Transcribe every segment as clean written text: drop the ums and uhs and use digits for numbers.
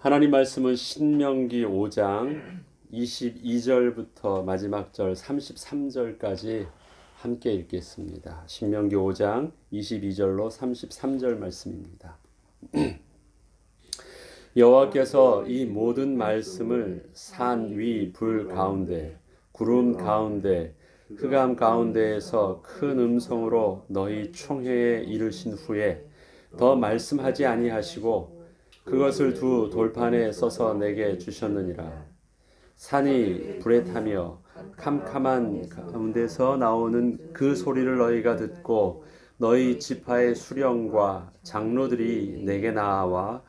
하나님 말씀은 신명기 5장 22절부터 마지막 절 33절까지 함께 읽겠습니다. 신명기 5장 22절로 33절 말씀입니다. 여호와께서 이 모든 말씀을 산 위 불 가운데, 구름 가운데, 흑암 가운데에서 큰 음성으로 너희 총회에 이르신 후에 더 말씀하지 아니하시고 그것을 두 돌판에 써서 내게 주셨느니라. 산이 불에 타며 캄캄한 가운데서 나오는 그 소리를 너희가 듣고 너희 지파의 수령과 장로들이 내게 나와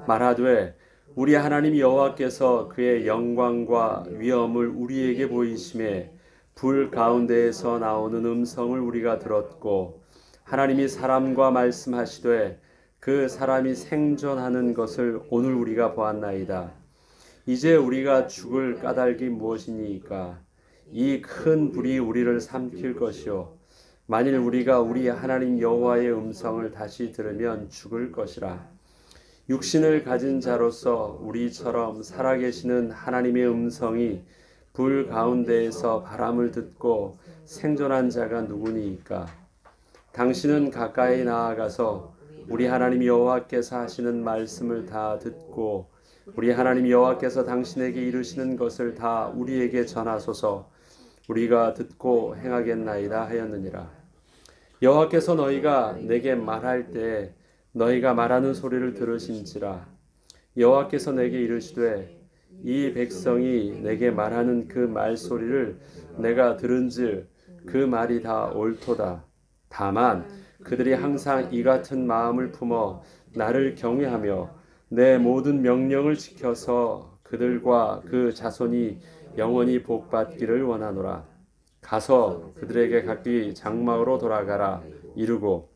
말하되 우리 하나님 여호와께서 그의 영광과 위엄을 우리에게 보이심에 불 가운데에서 나오는 음성을 우리가 들었고 하나님이 사람과 말씀하시되 그 사람이 생존하는 것을 오늘 우리가 보았나이다. 이제 우리가 죽을 까닭이 무엇이니까? 이 큰 불이 우리를 삼킬 것이요 만일 우리가 우리 하나님 여호와의 음성을 다시 들으면 죽을 것이라. 육신을 가진 자로서 우리처럼 살아계시는 하나님의 음성이 불 가운데에서 바람을 듣고 생존한 자가 누구니까? 당신은 가까이 나아가서 우리 하나님 여호와께서 하시는 말씀을 다 듣고 우리 하나님 여호와께서 당신에게 이르시는 것을 다 우리에게 전하소서. 우리가 듣고 행하겠나이다 하였느니라. 여호와께서 너희가 내게 말할 때 너희가 말하는 소리를 들으신지라. 여호와께서 내게 이르시되 이 백성이 내게 말하는 그 말소리를 내가 들은즉 그 말이 다 옳도다. 다만 그들이 항상 이 같은 마음을 품어 나를 경외하며 내 모든 명령을 지켜서 그들과 그 자손이 영원히 복받기를 원하노라. 가서 그들에게 각기 장막으로 돌아가라 이르고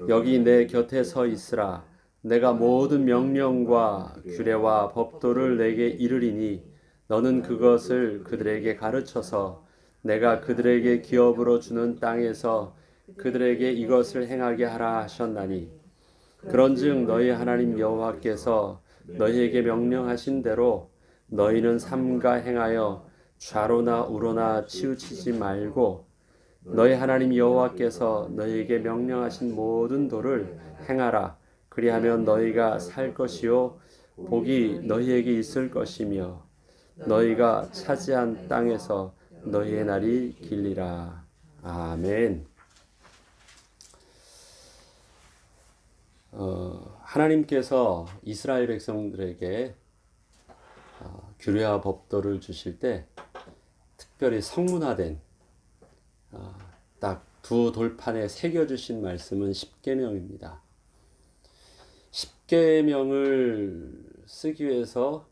여기 내 곁에 서 있으라. 내가 모든 명령과 규례와 법도를 내게 이르리니 너는 그것을 그들에게 가르쳐서 내가 그들에게 기업으로 주는 땅에서 그들에게 이것을 행하게 하라 하셨나니 그런즉 너희 하나님 여호와께서 너희에게 명령하신 대로 너희는 삼가 행하여 좌로나 우로나 치우치지 말고 너희 하나님 여호와께서 너희에게 명령하신 모든 도를 행하라. 그리하면 너희가 살 것이요 복이 너희에게 있을 것이며 너희가 차지한 땅에서 너희의 날이 길리라. 아멘. 하나님께서 이스라엘 백성들에게 규례와 법도를 주실 때 특별히 성문화된 딱 두 돌판에 새겨주신 말씀은 십계명입니다. 십계명을 쓰기 위해서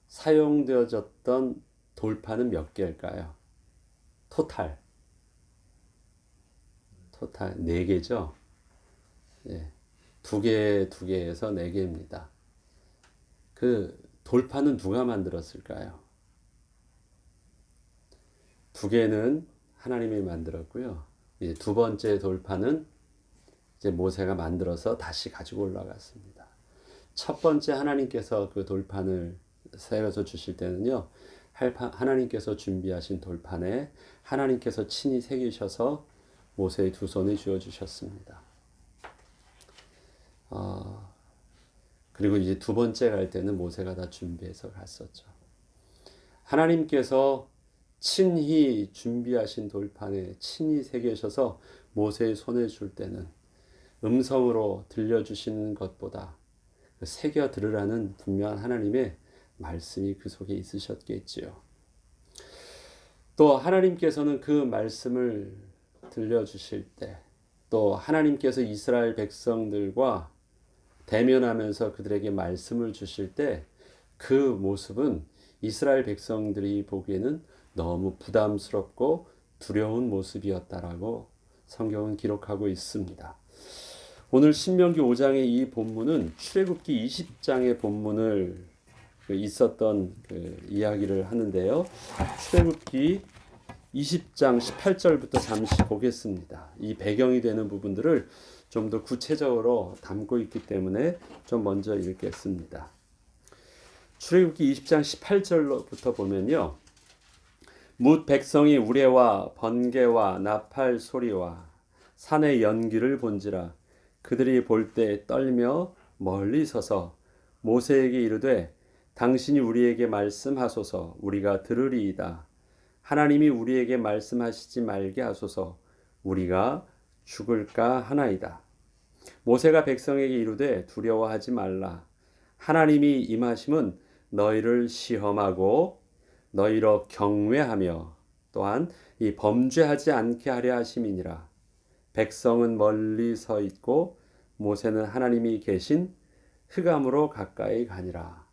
사용되어졌던 돌판은 몇 개일까요? 토탈 4개죠. 네. 2개에서 4개입니다. 그 돌판은 누가 만들었을까요? 2개는 하나님이 만들었고요. 이제 2번째 돌판은 이제 모세가 만들어서 다시 가지고 올라갔습니다. 첫 번째 하나님께서 그 돌판을 세워서 주실 때는요, 하나님께서 준비하신 돌판에 하나님께서 친히 새기셔서 모세의 두 손에 쥐어주셨습니다. 그리고 이제 2번째 갈 때는 모세가 다 준비해서 갔었죠. 하나님께서 친히 준비하신 돌판에 친히 새기셔서 모세의 손에 줄 때는 음성으로 들려주시는 것보다 새겨 들으라는 분명한 하나님의 말씀이 그 속에 있으셨겠지요. 또 하나님께서는 그 말씀을 들려주실 때 또 하나님께서 이스라엘 백성들과 대면하면서 그들에게 말씀을 주실 때 그 모습은 이스라엘 백성들이 보기에는 너무 부담스럽고 두려운 모습이었다라고 성경은 기록하고 있습니다. 오늘 신명기 5장의 이 본문은 출애굽기 20장의 본문을 있었던 이야기를 하는데요. 출애굽기 20장 18절부터 잠시 보겠습니다. 이 배경이 되는 부분들을 좀 더 구체적으로 담고 있기 때문에 좀 먼저 읽겠습니다. 출애굽기 20장 18절부터 보면요. 뭇 백성이 우레와 번개와 나팔 소리와 산의 연기를 본지라 그들이 볼 때 떨며 멀리 서서 모세에게 이르되 당신이 우리에게 말씀하소서 우리가 들으리이다. 하나님이 우리에게 말씀하시지 말게 하소서 우리가 죽을까 하나이다. 모세가 백성에게 이르되 두려워하지 말라. 하나님이 임하심은 너희를 시험하고 너희로 경외하며 또한 이 범죄하지 않게 하려 하심이니라. 백성은 멀리 서 있고 모세는 하나님이 계신 흑암으로 가까이 가니라.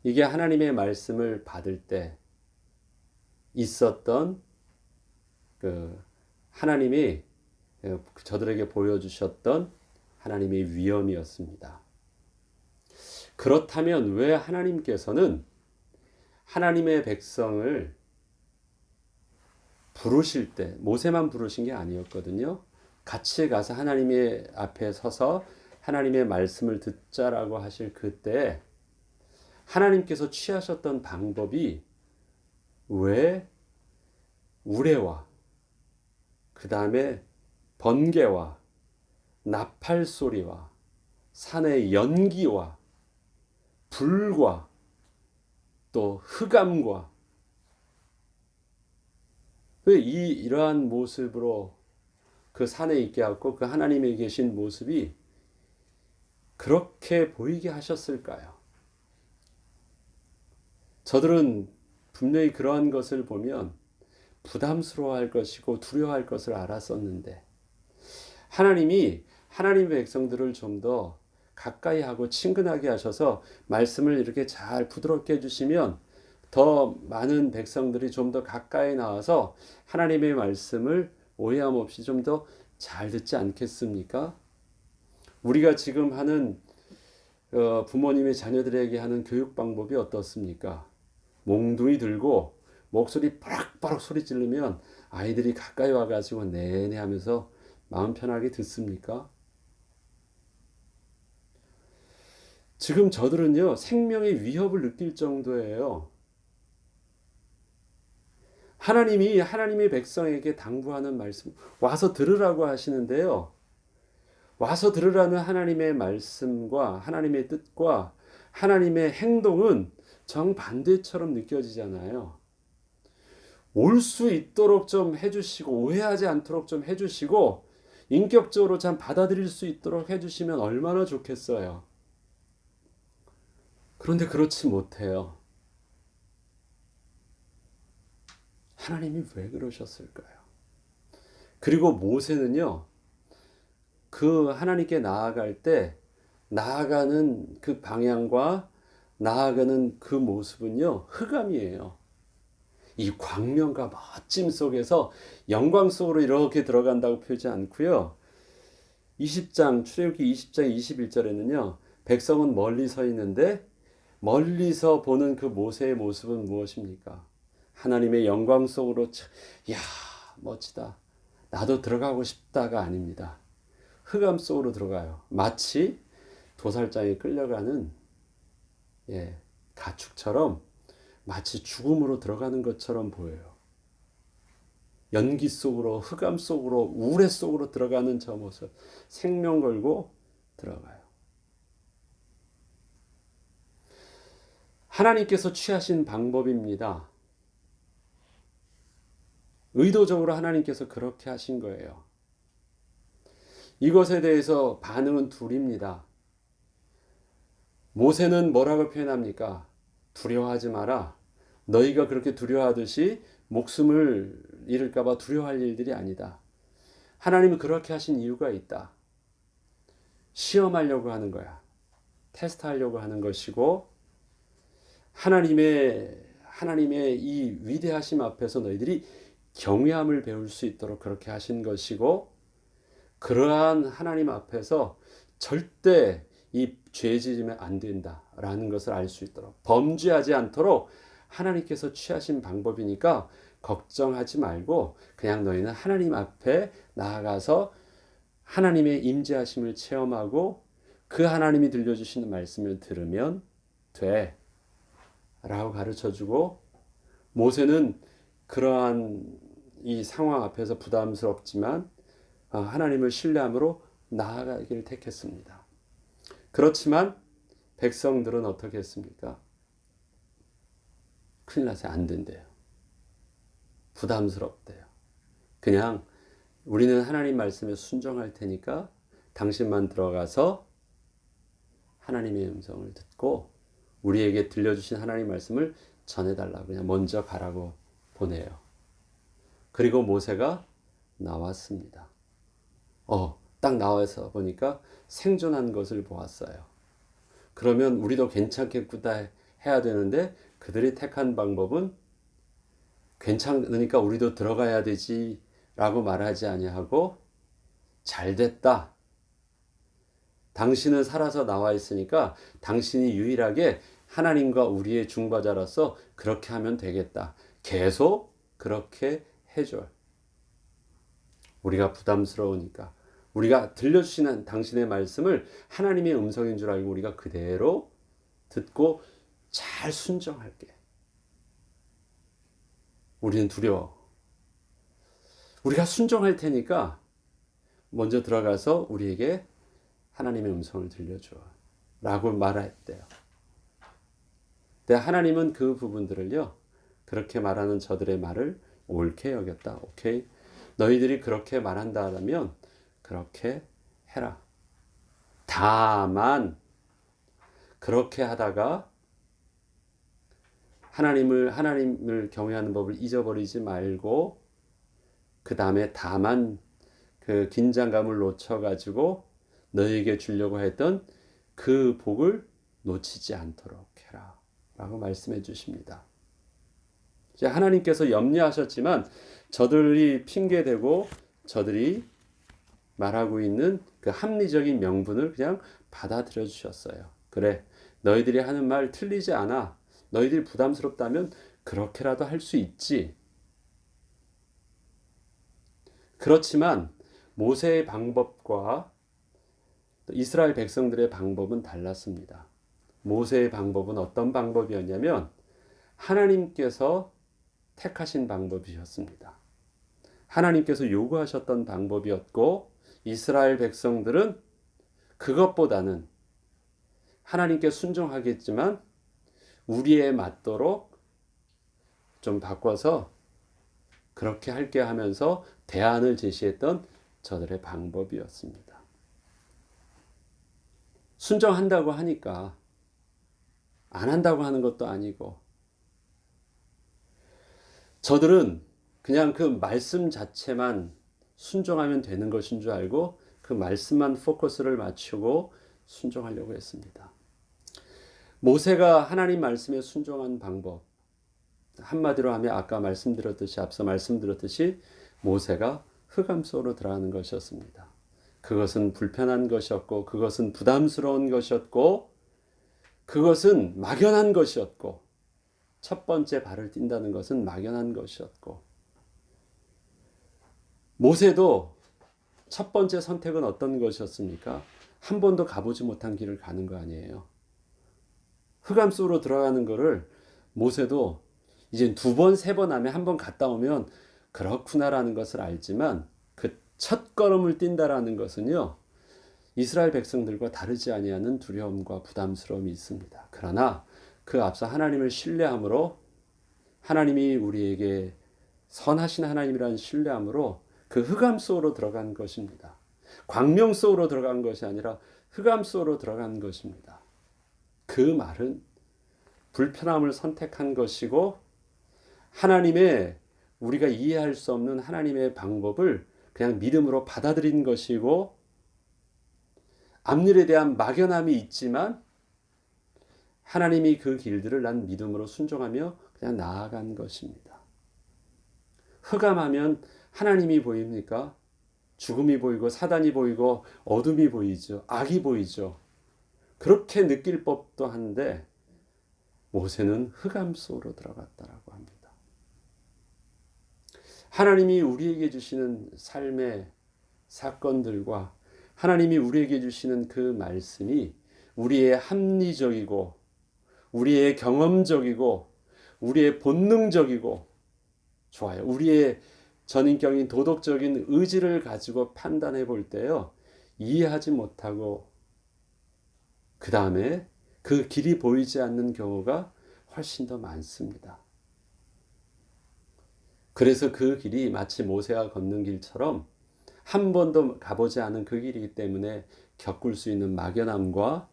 이게 하나님의 말씀을 받을 때 있었던 그 하나님이 저들에게 보여주셨던 하나님의 위엄이었습니다. 그렇다면 왜 하나님께서는 하나님의 백성을 부르실 때 모세만 부르신 게 아니었거든요. 같이 가서 하나님의 앞에 서서 하나님의 말씀을 듣자라고 하실 그때 하나님께서 취하셨던 방법이 왜 우레와 그 다음에 번개와 나팔 소리와 산의 연기와 불과 또 흑암과 왜 이러한 모습으로 그 산에 있게 하고 그 하나님이 계신 모습이 그렇게 보이게 하셨을까요? 저들은 분명히 그러한 것을 보면 부담스러워할 것이고 두려워할 것을 알았었는데 하나님이 하나님의 백성들을 좀 더 가까이 하고 친근하게 하셔서 말씀을 이렇게 잘 부드럽게 해주시면 더 많은 백성들이 좀 더 가까이 나와서 하나님의 말씀을 오해함 없이 좀 더 잘 듣지 않겠습니까? 우리가 지금 하는 부모님이 자녀들에게 하는 교육 방법이 어떻습니까? 몽둥이 들고 목소리 빠락빠락 소리 지르면 아이들이 가까이 와가지고 네네 하면서 마음 편하게 듣습니까? 지금 저들은요 생명의 위협을 느낄 정도예요. 하나님이 하나님의 백성에게 당부하는 말씀 와서 들으라고 하시는데요. 와서 들으라는 하나님의 말씀과 하나님의 뜻과 하나님의 행동은 정반대처럼 느껴지잖아요. 올 수 있도록 좀 해주시고 오해하지 않도록 좀 해주시고 인격적으로 참 받아들일 수 있도록 해주시면 얼마나 좋겠어요. 그런데 그렇지 못해요. 하나님이 왜 그러셨을까요? 그리고 모세는요, 그 하나님께 나아갈 때 나아가는 그 방향과 나아가는 그 모습은요, 흑암이에요. 이 광명과 멋짐 속에서 영광 속으로 이렇게 들어간다고 표하지 않고요. 20장, 출애굽기 20장 21절에는요, 백성은 멀리 서 있는데 멀리서 보는 그 모세의 모습은 무엇입니까? 하나님의 영광 속으로 야 멋지다. 나도 들어가고 싶다가 아닙니다. 흑암 속으로 들어가요. 마치 도살장에 끌려가는 가축처럼 마치 죽음으로 들어가는 것처럼 보여요. 연기 속으로 흑암 속으로 우레 속으로 들어가는 저 모습 생명 걸고 들어가요. 하나님께서 취하신 방법입니다. 의도적으로 하나님께서 그렇게 하신 거예요. 이것에 대해서 반응은 둘입니다. 모세는 뭐라고 표현합니까? 두려워하지 마라. 너희가 그렇게 두려워하듯이 목숨을 잃을까 봐 두려워할 일들이 아니다. 하나님은 그렇게 하신 이유가 있다. 시험하려고 하는 거야. 테스트하려고 하는 것이고 하나님의 이 위대하심 앞에서 너희들이 경외함을 배울 수 있도록 그렇게 하신 것이고 그러한 하나님 앞에서 절대 이 죄 지으면 안 된다라는 것을 알 수 있도록 범죄하지 않도록 하나님께서 취하신 방법이니까 걱정하지 말고 그냥 너희는 하나님 앞에 나아가서 하나님의 임재하심을 체험하고 그 하나님이 들려주시는 말씀을 들으면 돼. 라고 가르쳐 주고, 모세는 그러한 이 상황 앞에서 부담스럽지만 하나님을 신뢰함으로 나아가기를 택했습니다. 그렇지만 백성들은 어떻게 했습니까? 큰일 나서 안 된대요. 부담스럽대요. 그냥 우리는 하나님 말씀에 순종할 테니까 당신만 들어가서 하나님의 음성을 듣고 우리에게 들려주신 하나님 말씀을 전해달라고 그냥 먼저 가라고 보내요. 그리고 모세가 나왔습니다. 딱 나와서 보니까 생존한 것을 보았어요. 그러면 우리도 괜찮겠구나 해야 되는데 그들이 택한 방법은 괜찮으니까 우리도 들어가야 되지 라고 말하지 아니하고, 잘 됐다. 당신은 살아서 나와 있으니까 당신이 유일하게 하나님과 우리의 중보자로서 그렇게 하면 되겠다. 계속 그렇게 해줘. 우리가 부담스러우니까. 우리가 들려주시는 당신의 말씀을 하나님의 음성인 줄 알고 우리가 그대로 듣고 잘 순종할게. 우리는 두려워. 우리가 순종할 테니까 먼저 들어가서 우리에게 하나님의 음성을 들려줘 라고 말했대요. 근데 하나님은 그 부분들을요, 그렇게 말하는 저들의 말을 옳게 여겼다. 오케이, 너희들이 그렇게 말한다면 그렇게 해라. 다만 그렇게 하다가 하나님을 경외하는 법을 잊어버리지 말고, 그 다음에 다만 그 긴장감을 놓쳐가지고 너희에게 주려고 했던 그 복을 놓치지 않도록 해라 라고 말씀해 주십니다. 이제 하나님께서 염려하셨지만 저들이 핑계대고 저들이 말하고 있는 그 합리적인 명분을 그냥 받아들여 주셨어요. 그래, 너희들이 하는 말 틀리지 않아. 너희들이 부담스럽다면 그렇게라도 할 수 있지. 그렇지만 모세의 방법과 이스라엘 백성들의 방법은 달랐습니다. 모세의 방법은 어떤 방법이었냐면 하나님께서 택하신 방법이었습니다. 하나님께서 요구하셨던 방법이었고, 이스라엘 백성들은 그것보다는 하나님께 순종하겠지만 우리에 맞도록 좀 바꿔서 그렇게 할게 하면서 대안을 제시했던 저들의 방법이었습니다. 순종한다고 하니까 안 한다고 하는 것도 아니고, 저들은 그냥 그 말씀 자체만 순종하면 되는 것인 줄 알고 그 말씀만 포커스를 맞추고 순종하려고 했습니다. 모세가 하나님 말씀에 순종한 방법, 한마디로 하면 앞서 말씀드렸듯이 모세가 흑암 속으로 들어가는 것이었습니다. 그것은 불편한 것이었고, 그것은 부담스러운 것이었고, 그것은 막연한 것이었고, 첫 번째 발을 띈다는 것은 막연한 것이었고, 모세도 첫 번째 선택은 어떤 것이었습니까? 한 번도 가보지 못한 길을 가는 거 아니에요. 흑암 속으로 들어가는 거를 모세도 이제 2번, 3번 하면 한 번 갔다 오면 그렇구나라는 것을 알지만, 그 첫 걸음을 뛴다라는 것은요, 이스라엘 백성들과 다르지 아니하는 두려움과 부담스러움이 있습니다. 그러나 그 앞서 하나님을 신뢰함으로, 하나님이 우리에게 선하신 하나님이라는 신뢰함으로 그 흑암 속으로 들어간 것입니다. 광명 속으로 들어간 것이 아니라 흑암 속으로 들어간 것입니다. 그 말은 불편함을 선택한 것이고, 하나님의 우리가 이해할 수 없는 하나님의 방법을 그냥 믿음으로 받아들인 것이고, 앞일에 대한 막연함이 있지만 하나님이 그 길들을 난 믿음으로 순종하며 그냥 나아간 것입니다. 흑암하면 하나님이 보입니까? 죽음이 보이고 사단이 보이고 어둠이 보이죠. 악이 보이죠. 그렇게 느낄 법도 한데 모세는 흑암 속으로 들어갔다라고 합니다. 하나님이 우리에게 주시는 삶의 사건들과 하나님이 우리에게 주시는 그 말씀이 우리의 합리적이고 우리의 경험적이고 우리의 본능적이고 좋아요. 우리의 전인격인 도덕적인 의지를 가지고 판단해 볼 때요. 이해하지 못하고 그 다음에 그 길이 보이지 않는 경우가 훨씬 더 많습니다. 그래서 그 길이 마치 모세가 걷는 길처럼 한 번도 가보지 않은 그 길이기 때문에 겪을 수 있는 막연함과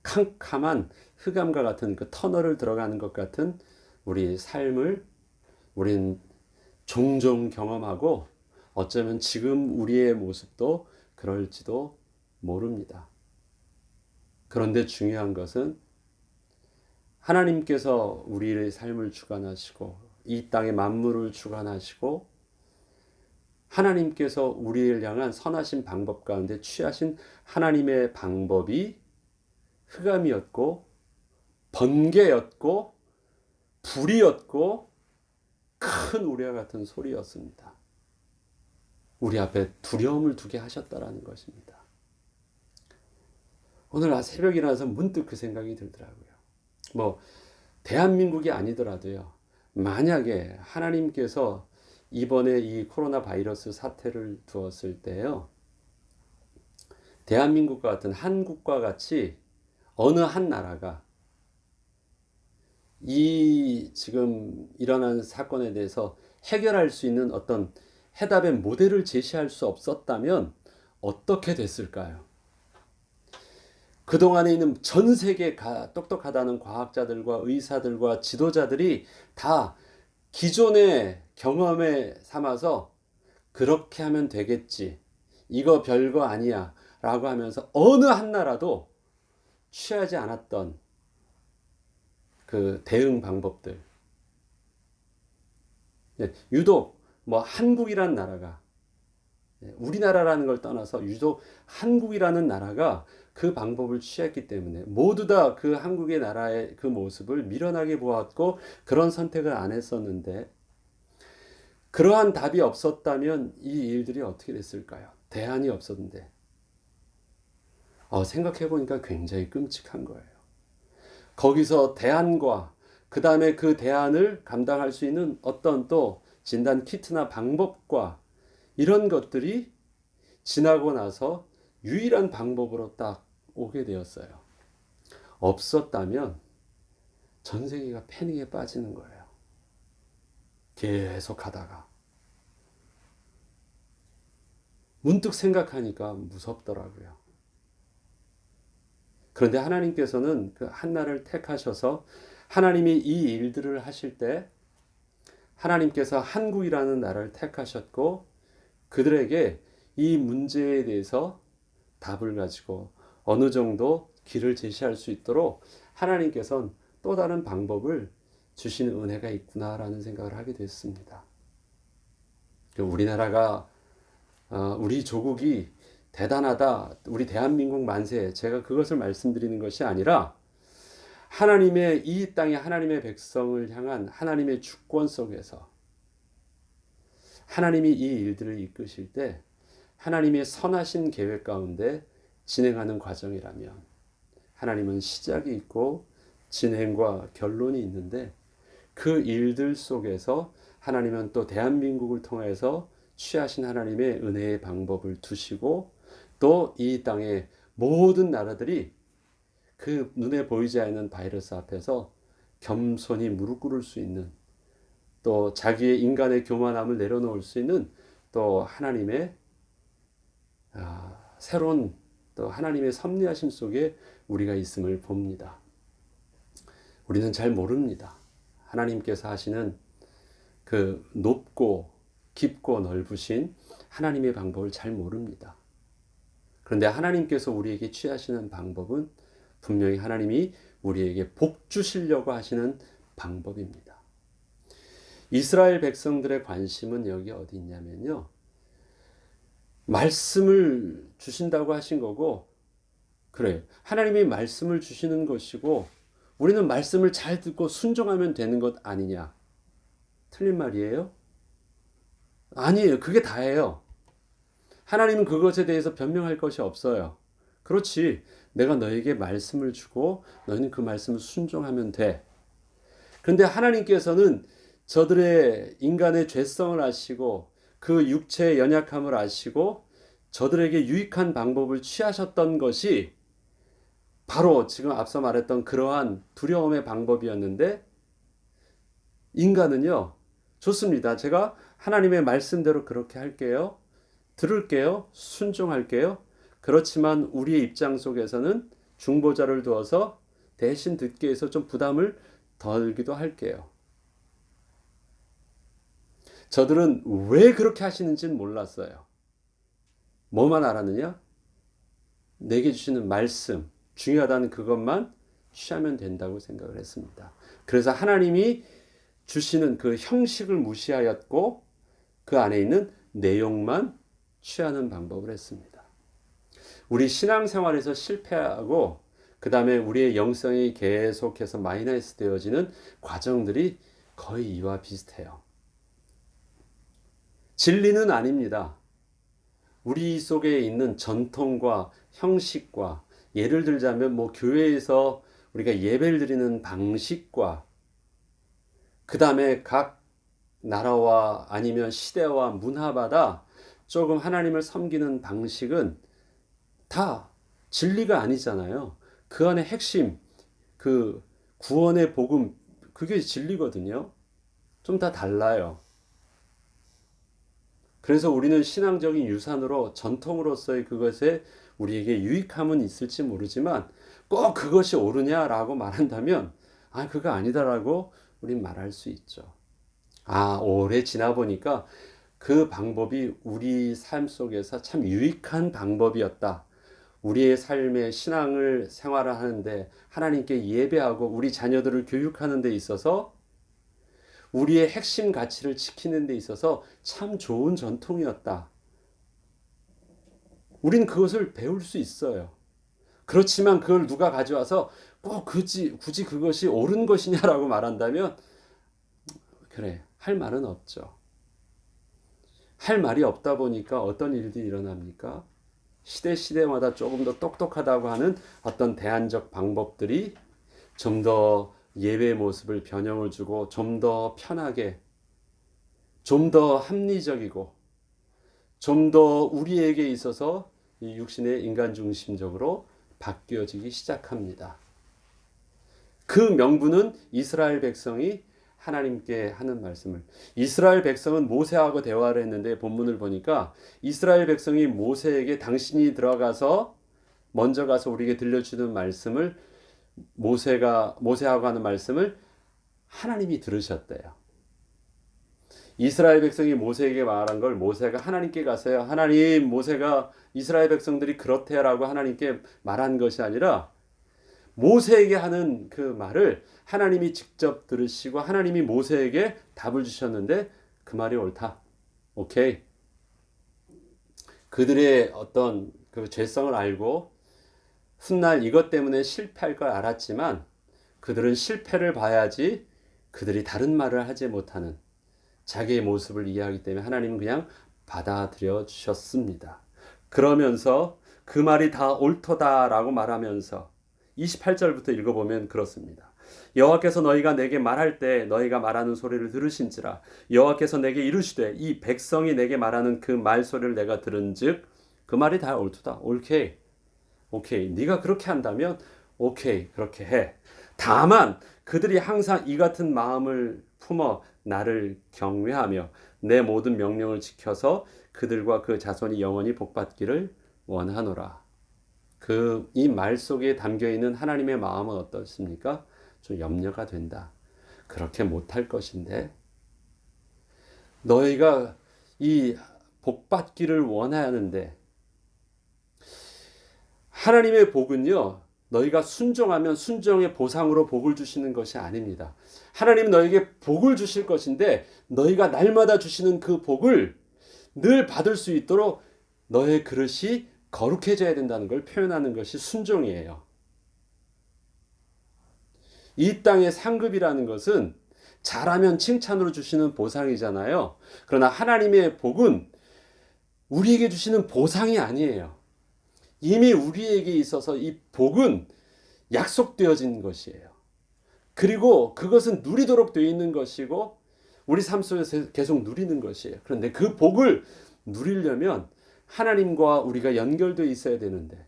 캄캄한 흑암과 같은 그 터널을 들어가는 것 같은 우리 삶을 우린 종종 경험하고 어쩌면 지금 우리의 모습도 그럴지도 모릅니다. 그런데 중요한 것은 하나님께서 우리의 삶을 주관하시고 이 땅의 만물을 주관하시고 하나님께서 우리를 향한 선하신 방법 가운데 취하신 하나님의 방법이 흑암이었고 번개였고 불이었고 큰 우레와 같은 소리였습니다. 우리 앞에 두려움을 두게 하셨다라는 것입니다. 오늘 새벽 일어나서 문득 그 생각이 들더라고요. 뭐 대한민국이 아니더라도요. 만약에 하나님께서 이번에 이 코로나 바이러스 사태를 두었을 때요. 대한민국과 같은 한국과 같이 어느 한 나라가 이 지금 일어난 사건에 대해서 해결할 수 있는 어떤 해답의 모델을 제시할 수 없었다면 어떻게 됐을까요? 그동안에 있는 전 세계 똑똑하다는 과학자들과 의사들과 지도자들이 다 기존의 경험에 삼아서 그렇게 하면 되겠지. 이거 별거 아니야. 라고 하면서 어느 한 나라도 취하지 않았던 그 대응 방법들. 유독 뭐 한국이라는 나라가 우리나라라는 걸 떠나서 유독 한국이라는 나라가 그 방법을 취했기 때문에 모두 다 그 한국의 나라의 그 모습을 미련하게 보았고 그런 선택을 안 했었는데 그러한 답이 없었다면 이 일들이 어떻게 됐을까요? 대안이 없었는데 생각해 보니까 굉장히 끔찍한 거예요. 거기서 대안과 그 다음에 그 대안을 감당할 수 있는 어떤 또 진단 키트나 방법과 이런 것들이 지나고 나서 유일한 방법으로 딱 오게 되었어요. 없었다면 전 세계가 패닉에 빠지는 거예요. 계속 하다가. 문득 생각하니까 무섭더라고요. 그런데 하나님께서는 그 한나를 택하셔서 하나님이 이 일들을 하실 때 하나님께서 한국이라는 나라를 택하셨고 그들에게 이 문제에 대해서 답을 가지고 어느 정도 길을 제시할 수 있도록 하나님께서는 또 다른 방법을 주시는 은혜가 있구나라는 생각을 하게 됐습니다. 우리나라가 우리 조국이 대단하다. 우리 대한민국 만세. 제가 그것을 말씀드리는 것이 아니라 하나님의 이 땅의 하나님의 백성을 향한 하나님의 주권 속에서 하나님이 이 일들을 이끄실 때 하나님의 선하신 계획 가운데 진행하는 과정이라면 하나님은 시작이 있고 진행과 결론이 있는데 그 일들 속에서 하나님은 또 대한민국을 통해서 취하신 하나님의 은혜의 방법을 두시고 또 이 땅의 모든 나라들이 그 눈에 보이지 않는 바이러스 앞에서 겸손히 무릎 꿇을 수 있는 또 자기의 인간의 교만함을 내려놓을 수 있는 또 하나님의 새로운 또 하나님의 섭리하심 속에 우리가 있음을 봅니다. 우리는 잘 모릅니다. 하나님께서 하시는 그 높고 깊고 넓으신 하나님의 방법을 잘 모릅니다. 그런데 하나님께서 우리에게 취하시는 방법은 분명히 하나님이 우리에게 복 주시려고 하시는 방법입니다. 이스라엘 백성들의 관심은 여기 어디 있냐면요. 말씀을 주신다고 하신 거고, 그래요. 하나님이 말씀을 주시는 것이고, 우리는 말씀을 잘 듣고 순종하면 되는 것 아니냐. 틀린 말이에요? 아니에요. 그게 다예요. 하나님은 그것에 대해서 변명할 것이 없어요. 그렇지. 내가 너에게 말씀을 주고 너희는 그 말씀을 순종하면 돼. 그런데 하나님께서는 저들의 인간의 죄성을 아시고 그 육체의 연약함을 아시고 저들에게 유익한 방법을 취하셨던 것이 바로 지금 앞서 말했던 그러한 두려움의 방법이었는데, 인간은요, 좋습니다. 제가 하나님의 말씀대로 그렇게 할게요. 들을게요. 순종할게요. 그렇지만 우리의 입장 속에서는 중보자를 두어서 대신 듣게 해서 좀 부담을 덜기도 할게요. 저들은 왜 그렇게 하시는지는 몰랐어요. 뭐만 알았느냐? 내게 주시는 말씀, 중요하다는 그것만 취하면 된다고 생각을 했습니다. 그래서 하나님이 주시는 그 형식을 무시하였고 그 안에 있는 내용만 취하는 방법을 했습니다. 우리 신앙생활에서 실패하고 그 다음에 우리의 영성이 계속해서 마이너스 되어지는 과정들이 거의 이와 비슷해요. 진리는 아닙니다. 우리 속에 있는 전통과 형식과, 예를 들자면 교회에서 우리가 예배를 드리는 방식과 그 다음에 각 나라와 아니면 시대와 문화마다 조금 하나님을 섬기는 방식은 다 진리가 아니잖아요. 그 안에 핵심, 그 구원의 복음, 그게 진리거든요. 좀 다 달라요. 그래서 우리는 신앙적인 유산으로 전통으로서의 그것에 우리에게 유익함은 있을지 모르지만 꼭 그것이 옳으냐라고 말한다면 그거 아니다라고 우린 말할 수 있죠. 오래 지나 보니까 그 방법이 우리 삶 속에서 참 유익한 방법이었다. 우리의 삶의 신앙을 생활을 하는데, 하나님께 예배하고 우리 자녀들을 교육하는 데 있어서, 우리의 핵심 가치를 지키는 데 있어서 참 좋은 전통이었다. 우린 그것을 배울 수 있어요. 그렇지만 그걸 누가 가져와서 꼭 굳이 그것이 옳은 것이냐라고 말한다면 그래, 할 말은 없죠. 할 말이 없다 보니까 어떤 일들이 일어납니까? 시대마다 조금 더 똑똑하다고 하는 어떤 대안적 방법들이 좀 더 예배의 모습을 변형을 주고 좀 더 편하게, 좀 더 합리적이고 좀 더 우리에게 있어서 이 육신의 인간 중심적으로 바뀌어지기 시작합니다. 그 명분은 이스라엘 백성이 하나님께 하는 말씀을, 이스라엘 백성은 모세하고 대화를 했는데 본문을 보니까 이스라엘 백성이 모세에게 당신이 들어가서 먼저 가서 우리에게 들려주는 말씀을, 모세하고 하는 말씀을 하나님이 들으셨대요. 이스라엘 백성이 모세에게 말한 걸 모세가 하나님께 가서요, 하나님, 모세가 이스라엘 백성들이 그렇대라고 하나님께 말한 것이 아니라 모세에게 하는 그 말을 하나님이 직접 들으시고 하나님이 모세에게 답을 주셨는데 그 말이 옳다. 오케이. 그들의 어떤 그 죄성을 알고 훗날 이것 때문에 실패할 걸 알았지만 그들은 실패를 봐야지 그들이 다른 말을 하지 못하는 자기의 모습을 이해하기 때문에 하나님은 그냥 받아들여 주셨습니다. 그러면서 그 말이 다 옳도다라고 말하면서 28절부터 읽어보면 그렇습니다. 여호와께서 너희가 내게 말할 때 너희가 말하는 소리를 들으신지라. 여호와께서 내게 이르시되 이 백성이 내게 말하는 그 말소리를 내가 들은즉 그 말이 다 옳도다. 오케이. 네가 그렇게 한다면 오케이, 그렇게 해. 다만 그들이 항상 이 같은 마음을 품어 나를 경외하며 내 모든 명령을 지켜서 그들과 그 자손이 영원히 복받기를 원하노라. 이 말 속에 담겨 있는 하나님의 마음은 어떻습니까? 좀 염려가 된다. 그렇게 못할 것인데 너희가 이 복받기를 원하는데, 하나님의 복은요, 너희가 순종하면 순종의 보상으로 복을 주시는 것이 아닙니다. 하나님은 너에게 복을 주실 것인데 너희가 날마다 주시는 그 복을 늘 받을 수 있도록 너의 그릇이 거룩해져야 된다는 걸 표현하는 것이 순종이에요. 이 땅의 상급이라는 것은 잘하면 칭찬으로 주시는 보상이잖아요. 그러나 하나님의 복은 우리에게 주시는 보상이 아니에요. 이미 우리에게 있어서 이 복은 약속되어진 것이에요. 그리고 그것은 누리도록 되어 있는 것이고 우리 삶 속에서 계속 누리는 것이에요. 그런데 그 복을 누리려면 하나님과 우리가 연결되어 있어야 되는데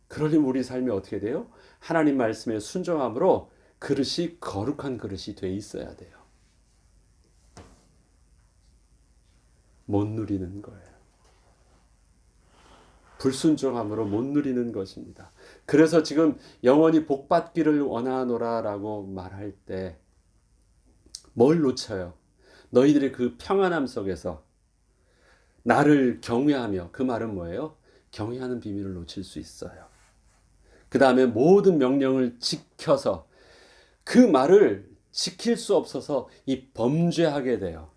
그러려면 우리 삶이 어떻게 돼요? 하나님 말씀에 순종함으로 그릇이 거룩한 그릇이 돼 있어야 돼요. 못 누리는 거예요. 불순종함으로 못 누리는 것입니다. 그래서 지금 영원히 복받기를 원하노라라고 말할 때 뭘 놓쳐요? 너희들의 그 평안함 속에서 나를 경외하며, 그 말은 뭐예요? 경외하는 비밀을 놓칠 수 있어요. 그 다음에 모든 명령을 지켜서 그 말을 지킬 수 없어서 이 범죄하게 돼요.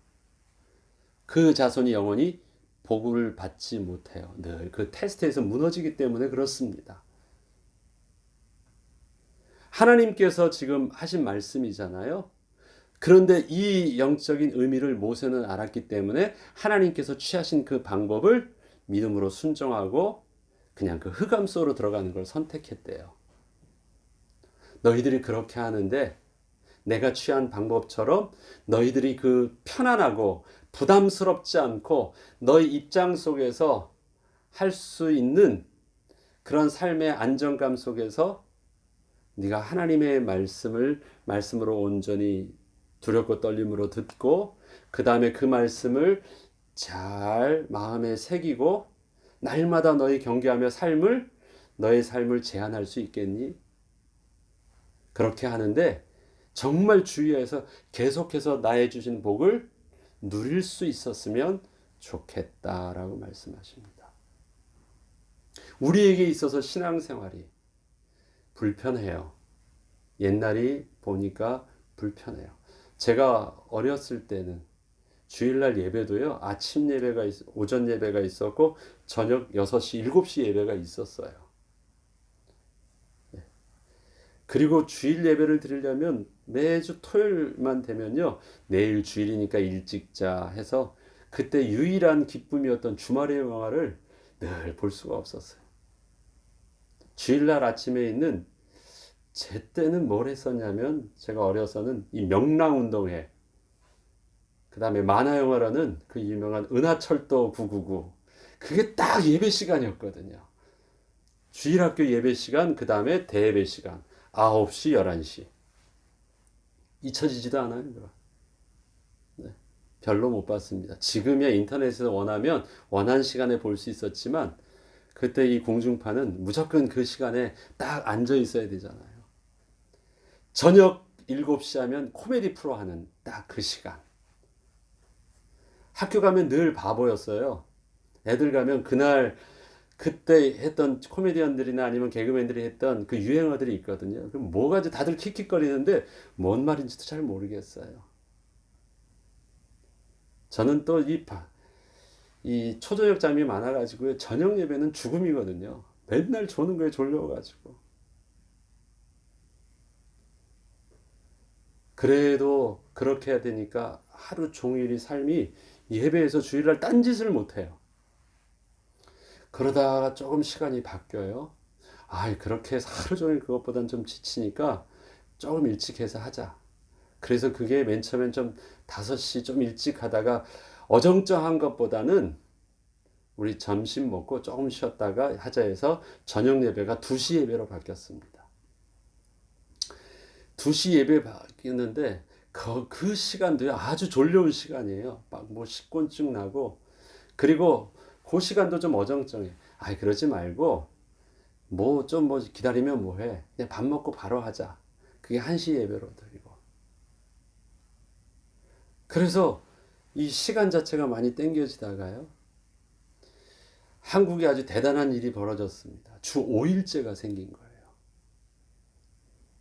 그 자손이 영원히 복을 받지 못해요. 늘 그 테스트에서 무너지기 때문에 그렇습니다. 하나님께서 지금 하신 말씀이잖아요. 그런데 이 영적인 의미를 모세는 알았기 때문에 하나님께서 취하신 그 방법을 믿음으로 순종하고 그냥 그 흑암 속으로 들어가는 걸 선택했대요. 너희들이 그렇게 하는데 내가 취한 방법처럼 너희들이 그 편안하고 부담스럽지 않고 너희 입장 속에서 할 수 있는 그런 삶의 안정감 속에서 네가 하나님의 말씀으로 온전히 두렵고 떨림으로 듣고 그 다음에 그 말씀을 잘 마음에 새기고 날마다 너희 경계하며 너의 삶을 제한할 수 있겠니? 그렇게 하는데 정말 주의해서 계속해서 나의 주신 복을 누릴 수 있었으면 좋겠다라고 말씀하십니다. 우리에게 있어서 신앙생활이 불편해요. 옛날이 보니까 불편해요. 제가 어렸을 때는 주일날 예배도요, 아침 예배가 오전 예배가 있었고 저녁 6시, 7시 예배가 있었어요. 그리고 주일 예배를 드리려면 매주 토요일만 되면요, 내일 주일이니까 일찍 자 해서 그때 유일한 기쁨이었던 주말의 영화를 늘 볼 수가 없었어요. 주일날 아침에 있는 제 때는 뭘 했었냐면 제가 어려서는 이 명랑운동회, 그 다음에 만화영화라는 그 유명한 은하철도 999, 그게 딱 예배 시간이었거든요. 주일학교 예배 시간, 그 다음에 대예배 시간 9시, 11시. 잊혀지지도 않아요. 네, 별로 못 봤습니다. 지금이야 인터넷에서 원한 시간에 볼 수 있었지만 그때 이 공중파는 무조건 그 시간에 딱 앉아 있어야 되잖아요. 저녁 7시 하면 코미디 프로 하는 딱 그 시간. 학교 가면 늘 바보였어요. 애들 가면 그때 했던 코미디언들이나 아니면 개그맨들이 했던 그 유행어들이 있거든요. 그럼 뭐가 다들 킥킥거리는데 뭔 말인지도 잘 모르겠어요. 저는 또 이 초저녁 잠이 많아가지고 저녁 예배는 죽음이거든요. 맨날 조는 거에 졸려가지고. 그래도 그렇게 해야 되니까 하루 종일이 삶이 예배에서 주일날 딴짓을 못해요. 그러다가 조금 시간이 바뀌어요. 그렇게 해서 하루 종일 그것보단 좀 지치니까 조금 일찍 해서 하자. 그래서 그게 맨 처음엔 좀 5시 좀 일찍 하다가 어정쩡한 것보다는 우리 점심 먹고 조금 쉬었다가 하자 해서 저녁 예배가 2시 예배로 바뀌었습니다. 2시 예배 바뀌었는데 그 시간도요, 아주 졸려운 시간이에요. 막 뭐 식곤증 나고, 그리고 그 시간도 좀 어정쩡해. 그러지 말고 뭐 기다리면 뭐해. 그냥 밥 먹고 바로 하자. 그게 1시 예배로 드리고. 그래서 이 시간 자체가 많이 땡겨지다가요, 한국에 아주 대단한 일이 벌어졌습니다. 주 5일제가 생긴 거예요.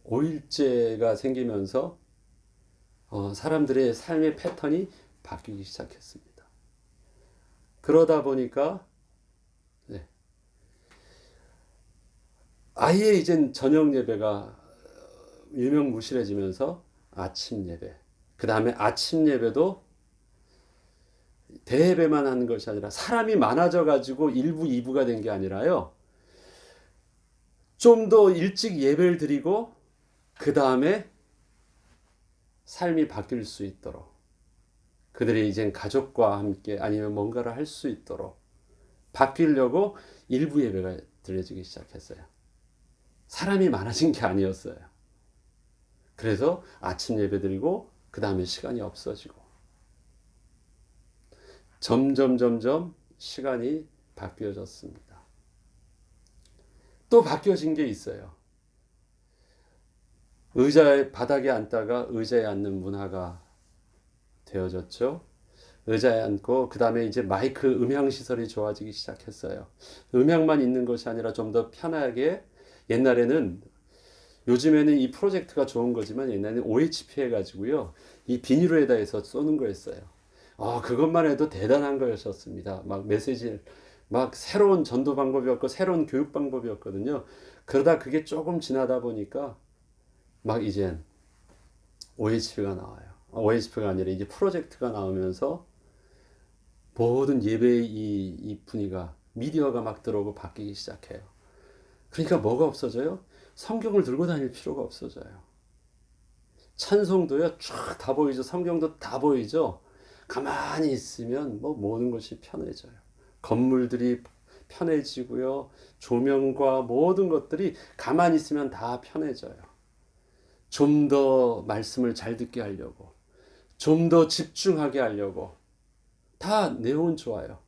5일제가 생기면서 사람들의 삶의 패턴이 바뀌기 시작했습니다. 그러다 보니까 아예 이젠 저녁 예배가 유명무실해지면서 아침 예배, 그 다음에 아침 예배도 대예배만 하는 것이 아니라 사람이 많아져 가지고 1부, 2부가 된 게 아니라요. 좀 더 일찍 예배를 드리고 그 다음에 삶이 바뀔 수 있도록 그들이 이젠 가족과 함께 아니면 뭔가를 할 수 있도록 바뀌려고 일부 예배가 드려지기 시작했어요. 사람이 많아진 게 아니었어요. 그래서 아침 예배 드리고 그 다음에 시간이 없어지고 점점 시간이 바뀌어졌습니다. 또 바뀌어진 게 있어요. 의자에 바닥에 앉다가 의자에 앉는 문화가 되어졌죠. 의자에 앉고 그 다음에 이제 마이크 음향 시설이 좋아지기 시작했어요. 음향만 있는 것이 아니라 좀 더 편하게 옛날에는 요즘에는 이 프로젝트가 좋은 거지만 옛날에는 OHP 해가지고요 이 비닐에다 해서 쏘는 거였어요. 그것만 해도 대단한 거였었습니다. 막 메시지 막 새로운 전도 방법이었고 새로운 교육 방법이었거든요. 그러다 그게 조금 지나다 보니까 막 이젠 OHP가 나와요. OHP가 아니라 이제 프로젝트가 나오면서 모든 예배의 이 분위기가 미디어가 막 들어오고 바뀌기 시작해요. 그러니까 뭐가 없어져요? 성경을 들고 다닐 필요가 없어져요. 찬송도요 쫙 다 보이죠. 성경도 다 보이죠. 가만히 있으면 뭐 모든 것이 편해져요. 건물들이 편해지고요. 조명과 모든 것들이 가만히 있으면 다 편해져요. 좀 더 말씀을 잘 듣게 하려고, 좀 더 집중하게 하려고 다 내용은 좋아요.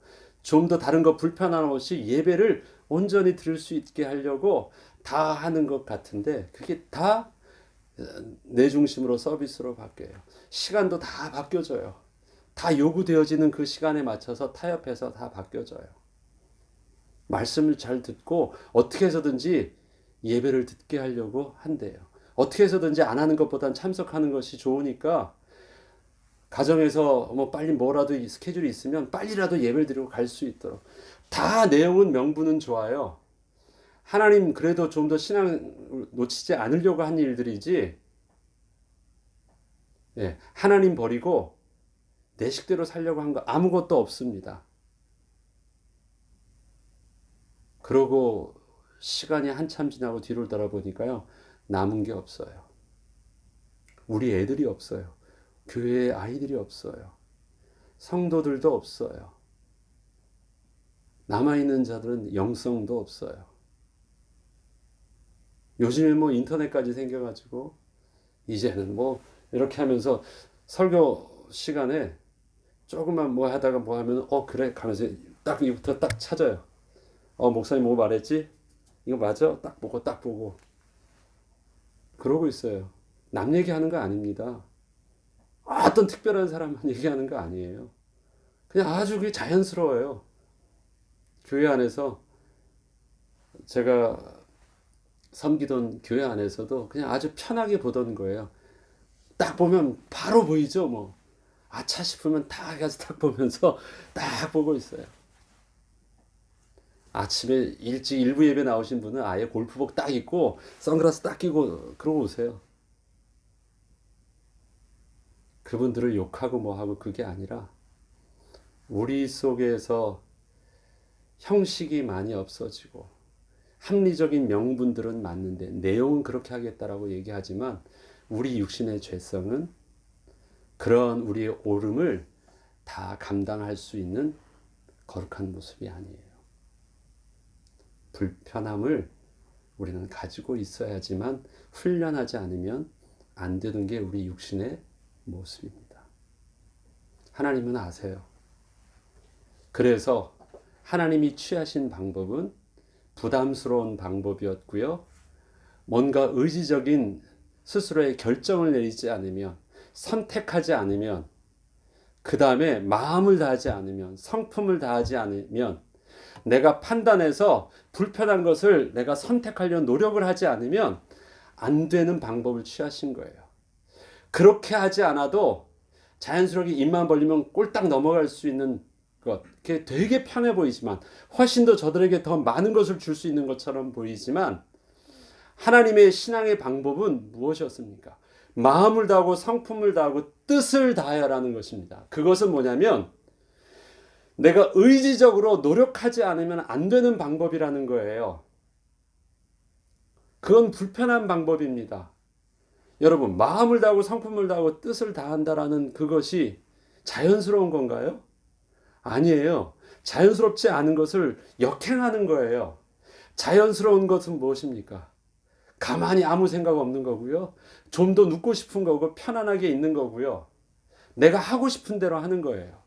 좀 더 다른 거 불편함 없이 예배를 온전히 들을 수 있게 하려고 다 하는 것 같은데 그게 다 내 중심으로 서비스로 바뀌어요. 시간도 다 바뀌어져요. 다 요구되어지는 그 시간에 맞춰서 타협해서 다 바뀌어져요. 말씀을 잘 듣고 어떻게 해서든지 예배를 듣게 하려고 한대요. 어떻게 해서든지 안 하는 것보단 참석하는 것이 좋으니까 가정에서 뭐 빨리 뭐라도 스케줄이 있으면 빨리라도 예배를 드리고 갈 수 있도록 다 내용은 명분은 좋아요. 하나님 그래도 좀 더 신앙 놓치지 않으려고 한 일들이지 하나님 버리고 내 식대로 살려고 한 거 아무것도 없습니다. 그러고 시간이 한참 지나고 뒤를 돌아보니까요 남은 게 없어요. 우리 애들이 없어요. 교회에 아이들이 없어요. 성도들도 없어요. 남아있는 자들은 영성도 없어요. 요즘에 뭐 인터넷까지 생겨가지고 이제는 뭐 이렇게 하면서 설교 시간에 조금만 뭐 하다가 뭐 하면 그래 가면서 딱 이부터 딱 찾아요. 목사님 뭐 말했지? 이거 맞아? 딱 보고 그러고 있어요. 남 얘기하는 거 아닙니다. 어떤 특별한 사람만 얘기하는 거 아니에요. 그냥 아주 그게 자연스러워요. 교회 안에서 제가 섬기던 교회 안에서도 그냥 아주 편하게 보던 거예요. 딱 보면 바로 보이죠. 뭐 아차 싶으면 딱 가서 딱 보면서 딱 보고 있어요. 아침에 일찍 일부 예배 나오신 분은 아예 골프복 딱 입고 선글라스 딱 끼고 그러고 오세요. 그분들을 욕하고 뭐하고 그게 아니라 우리 속에서 형식이 많이 없어지고 합리적인 명분들은 맞는데 내용은 그렇게 하겠다라고 얘기하지만 우리 육신의 죄성은 그런 우리의 오름을 다 감당할 수 있는 거룩한 모습이 아니에요. 불편함을 우리는 가지고 있어야지만 훈련하지 않으면 안 되는 게 우리 육신의 모습입니다. 하나님은 아세요. 그래서 하나님이 취하신 방법은 부담스러운 방법이었고요. 뭔가 의지적인 스스로의 결정을 내리지 않으면 선택하지 않으면 그 다음에 마음을 다하지 않으면 성품을 다하지 않으면 내가 판단해서 불편한 것을 내가 선택하려는 노력을 하지 않으면 안 되는 방법을 취하신 거예요. 그렇게 하지 않아도 자연스럽게 입만 벌리면 꼴딱 넘어갈 수 있는 것, 그게 되게 편해 보이지만 훨씬 더 저들에게 더 많은 것을 줄 수 있는 것처럼 보이지만 하나님의 신앙의 방법은 무엇이었습니까? 마음을 다하고 성품을 다하고 뜻을 다하여라는 것입니다. 그것은 뭐냐면 내가 의지적으로 노력하지 않으면 안 되는 방법이라는 거예요. 그건 불편한 방법입니다. 여러분, 마음을 다하고 성품을 다하고 뜻을 다한다라는 그것이 자연스러운 건가요? 아니에요. 자연스럽지 않은 것을 역행하는 거예요. 자연스러운 것은 무엇입니까? 가만히 아무 생각 없는 거고요. 좀 더 눕고 싶은 거고 편안하게 있는 거고요. 내가 하고 싶은 대로 하는 거예요.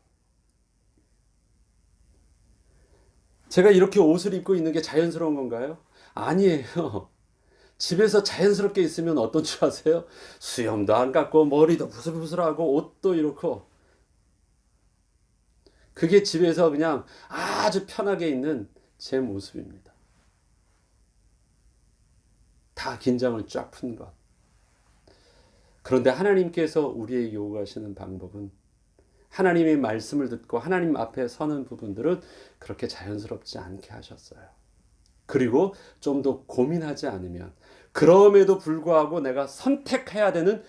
제가 이렇게 옷을 입고 있는 게 자연스러운 건가요? 아니에요. 집에서 자연스럽게 있으면 어떤 줄 아세요? 수염도 안 깎고 머리도 부슬부슬하고 옷도 이렇고 그게 집에서 그냥 아주 편하게 있는 제 모습입니다. 다 긴장을 쫙 푼 것. 그런데 하나님께서 우리에게 요구하시는 방법은 하나님의 말씀을 듣고 하나님 앞에 서는 부분들은 그렇게 자연스럽지 않게 하셨어요. 그리고 좀 더 고민하지 않으면 그럼에도 불구하고 내가 선택해야 되는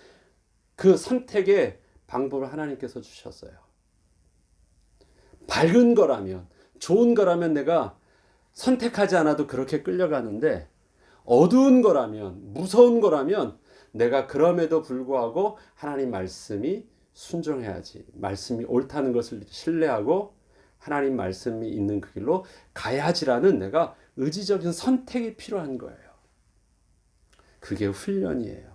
그 선택의 방법을 하나님께서 주셨어요. 밝은 거라면 좋은 거라면 내가 선택하지 않아도 그렇게 끌려가는데 어두운 거라면 무서운 거라면 내가 그럼에도 불구하고 하나님 말씀이 순종해야지. 말씀이 옳다는 것을 신뢰하고 하나님 말씀이 있는 그 길로 가야지라는 내가 의지적인 선택이 필요한 거예요. 그게 훈련이에요.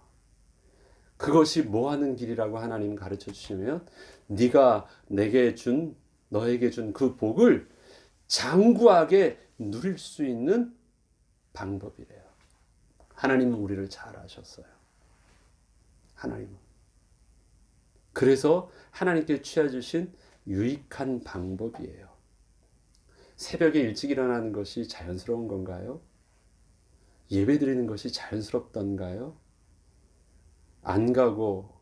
그것이 뭐 하는 길이라고 하나님 가르쳐 주시면 네가 너에게 준 그 복을 장구하게 누릴 수 있는 방법이래요. 하나님은 우리를 잘 아셨어요. 하나님은. 그래서 하나님께 취해주신 유익한 방법이에요. 새벽에 일찍 일어나는 것이 자연스러운 건가요? 예배 드리는 것이 자연스럽던가요? 안 가고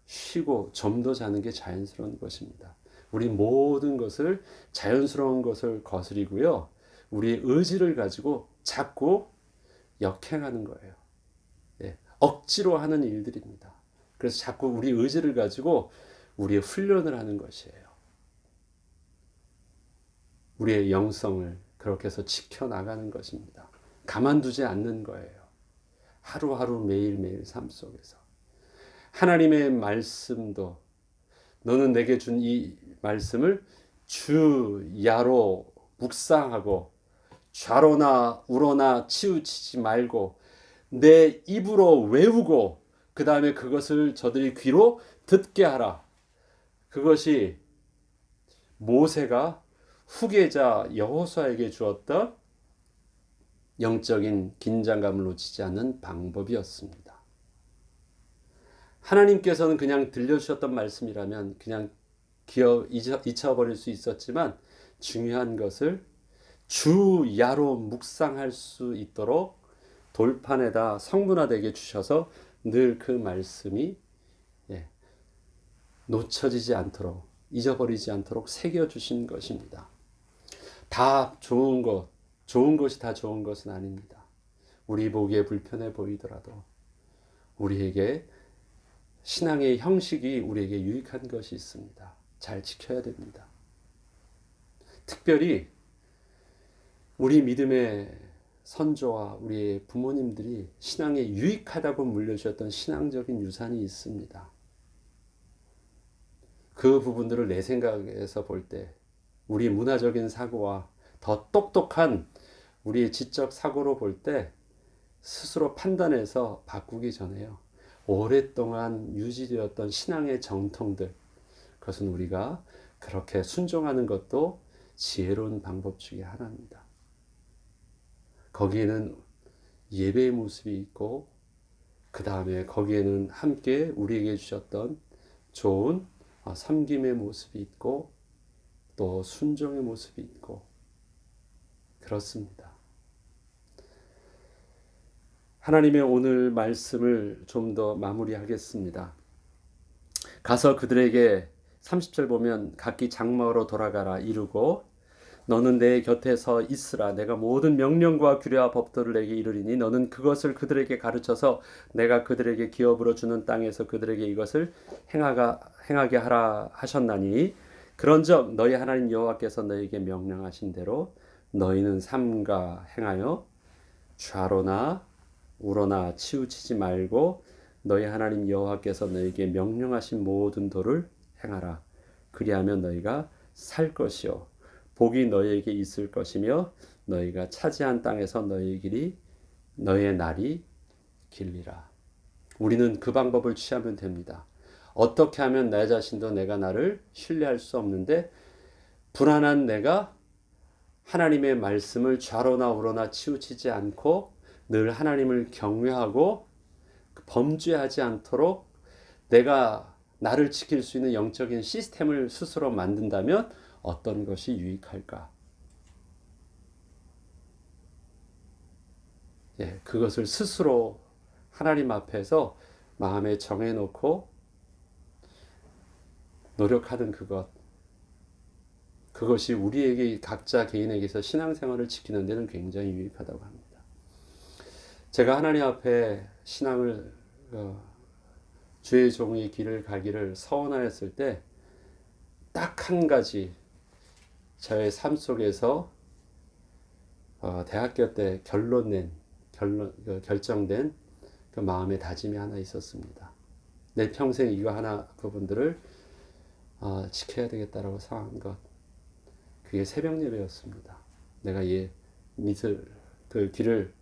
쉬고 잠도 자는 게 자연스러운 것입니다. 우리 모든 것을 자연스러운 것을 거스리고요. 우리의 의지를 가지고 자꾸 역행하는 거예요. 예, 억지로 하는 일들입니다. 그래서 자꾸 우리 의지를 가지고 우리의 훈련을 하는 것이에요. 우리의 영성을 그렇게 해서 지켜나가는 것입니다. 가만두지 않는 거예요. 하루하루 매일매일 삶 속에서. 하나님의 말씀도 너는 내게 준 이 말씀을 주야로 묵상하고 좌로나 우로나 치우치지 말고 내 입으로 외우고 그 다음에 그것을 저들이 귀로 듣게 하라. 그것이 모세가 후계자 여호수아에게 주었던 영적인 긴장감을 놓치지 않는 방법이었습니다. 하나님께서는 그냥 들려주셨던 말씀이라면 그냥 잊혀버릴 수 있었지만 중요한 것을 주야로 묵상할 수 있도록 돌판에다 성문화되게 주셔서 늘 그 말씀이 놓쳐지지 않도록 잊어버리지 않도록 새겨주신 것입니다. 다 좋은 것이 다 좋은 것은 아닙니다. 우리 보기에 불편해 보이더라도 우리에게 신앙의 형식이 우리에게 유익한 것이 있습니다. 잘 지켜야 됩니다. 특별히 우리 믿음의 선조와 우리의 부모님들이 신앙에 유익하다고 물려주셨던 신앙적인 유산이 있습니다. 그 부분들을 내 생각에서 볼 때 우리 문화적인 사고와 더 똑똑한 우리의 지적 사고로 볼 때 스스로 판단해서 바꾸기 전에요. 오랫동안 유지되었던 신앙의 정통들, 그것은 우리가 그렇게 순종하는 것도 지혜로운 방법 중에 하나입니다. 거기에는 예배의 모습이 있고 그 다음에 거기에는 함께 우리에게 주셨던 좋은 섬김의 모습이 있고 또 순종의 모습이 있고 그렇습니다. 하나님의 오늘 말씀을 좀 더 마무리하겠습니다. 가서 그들에게 30절 보면 각기 장막으로 돌아가라 이르고 너는 내 곁에서 있으라. 내가 모든 명령과 규례와 법도를 내게 이르리니 너는 그것을 그들에게 가르쳐서 내가 그들에게 기업으로 주는 땅에서 그들에게 이것을 행하게 하라 하셨나니 그런즉 너희 하나님 여호와께서 너희에게 명령하신 대로 너희는 삼가 행하여 좌로나 우로나 치우치지 말고 너희 하나님 여호와께서 너희에게 명령하신 모든 도를 행하라. 그리하면 너희가 살 것이요 복이 너희에게 있을 것이며 너희가 차지한 땅에서 너희의 날이 길리라. 우리는 그 방법을 취하면 됩니다. 어떻게 하면 내 자신도 내가 나를 신뢰할 수 없는데 불안한 내가 하나님의 말씀을 좌로나 우로나 치우치지 않고 늘 하나님을 경외하고 범죄하지 않도록 내가 나를 지킬 수 있는 영적인 시스템을 스스로 만든다면 어떤 것이 유익할까? 예, 그것을 스스로 하나님 앞에서 마음에 정해놓고 노력하는 그것이 우리에게 각자 개인에게서 신앙생활을 지키는 데는 굉장히 유익하다고 합니다. 제가 하나님 앞에 신앙을 주의 종의 길을 가기를 서원하였을 때 딱 한 가지 저의 삶 속에서 대학교 때 결정된 그 마음의 다짐이 하나 있었습니다. 내 평생 이거 하나 부분들을 지켜야 되겠다라고 생각한 것. 그게 새벽 예배였습니다. 내가 믿을 그 길을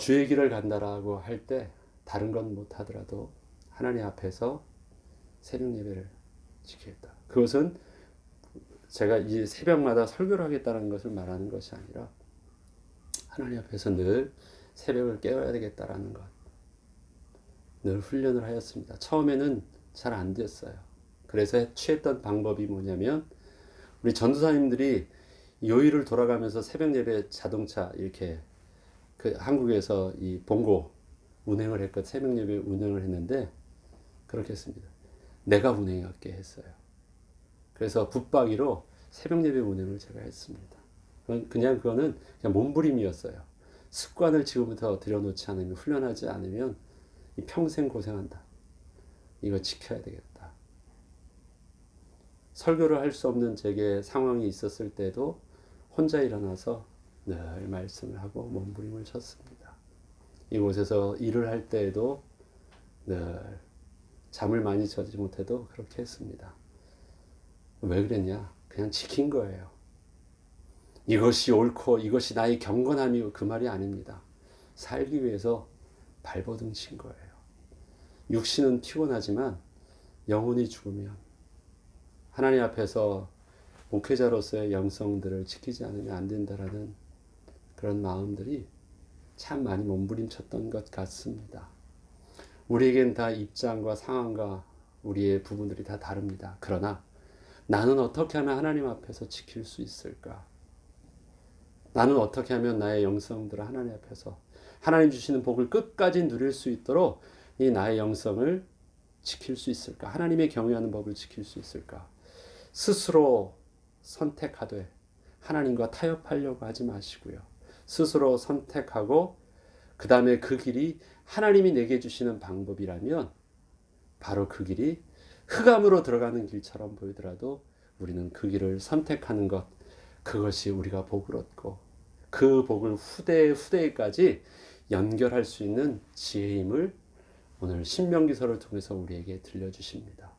주의 길을 간다라고 할 때 다른 건 못하더라도 하나님 앞에서 새벽 예배를 지키겠다. 그것은 제가 이 새벽마다 설교를 하겠다는 것을 말하는 것이 아니라 하나님 앞에서 늘 새벽을 깨워야 되겠다라는 것. 늘 훈련을 하였습니다. 처음에는 잘 안 됐어요. 그래서 취했던 방법이 뭐냐면 우리 전도사님들이 요일을 돌아가면서 새벽 예배 자동차 이렇게 그 한국에서 이 봉고 운행을 했고 새벽 예배 운행을 했는데 그렇게 했습니다. 내가 운행할게 했어요. 그래서 붙박이로 새벽 예배 운행을 제가 했습니다. 그거는 그냥 몸부림이었어요. 습관을 지금부터 들여놓지 않으면 훈련하지 않으면 평생 고생한다. 이거 지켜야 되겠다. 설교를 할 수 없는 제게 상황이 있었을 때도 혼자 일어나서 늘 말씀을 하고 몸부림을 쳤습니다. 이곳에서 일을 할 때에도 늘 잠을 많이 자지 못해도 그렇게 했습니다. 왜 그랬냐? 그냥 지킨 거예요. 이것이 옳고 이것이 나의 경건함이고 그 말이 아닙니다. 살기 위해서 발버둥 친 거예요. 육신은 피곤하지만 영혼이 죽으면 하나님 앞에서 목회자로서의 영성들을 지키지 않으면 안 된다라는 그런 마음들이 참 많이 몸부림쳤던 것 같습니다. 우리에겐 다 입장과 상황과 우리의 부분들이 다 다릅니다. 그러나 나는 어떻게 하면 하나님 앞에서 지킬 수 있을까? 나는 어떻게 하면 나의 영성들을 하나님 앞에서 하나님 주시는 복을 끝까지 누릴 수 있도록 이 나의 영성을 지킬 수 있을까? 하나님의 경외하는 법을 지킬 수 있을까? 스스로 선택하되 하나님과 타협하려고 하지 마시고요. 스스로 선택하고 그 다음에 그 길이 하나님이 내게 주시는 방법이라면 바로 그 길이 흑암으로 들어가는 길처럼 보이더라도 우리는 그 길을 선택하는 것, 그것이 우리가 복을 얻고 그 복을 후대까지 연결할 수 있는 지혜임을 오늘 신명기서를 통해서 우리에게 들려주십니다.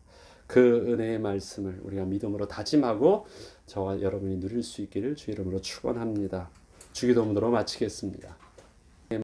그 은혜의 말씀을 우리가 믿음으로 다짐하고 저와 여러분이 누릴 수 있기를 주 이름으로 축원합니다. 주기도문으로 마치겠습니다.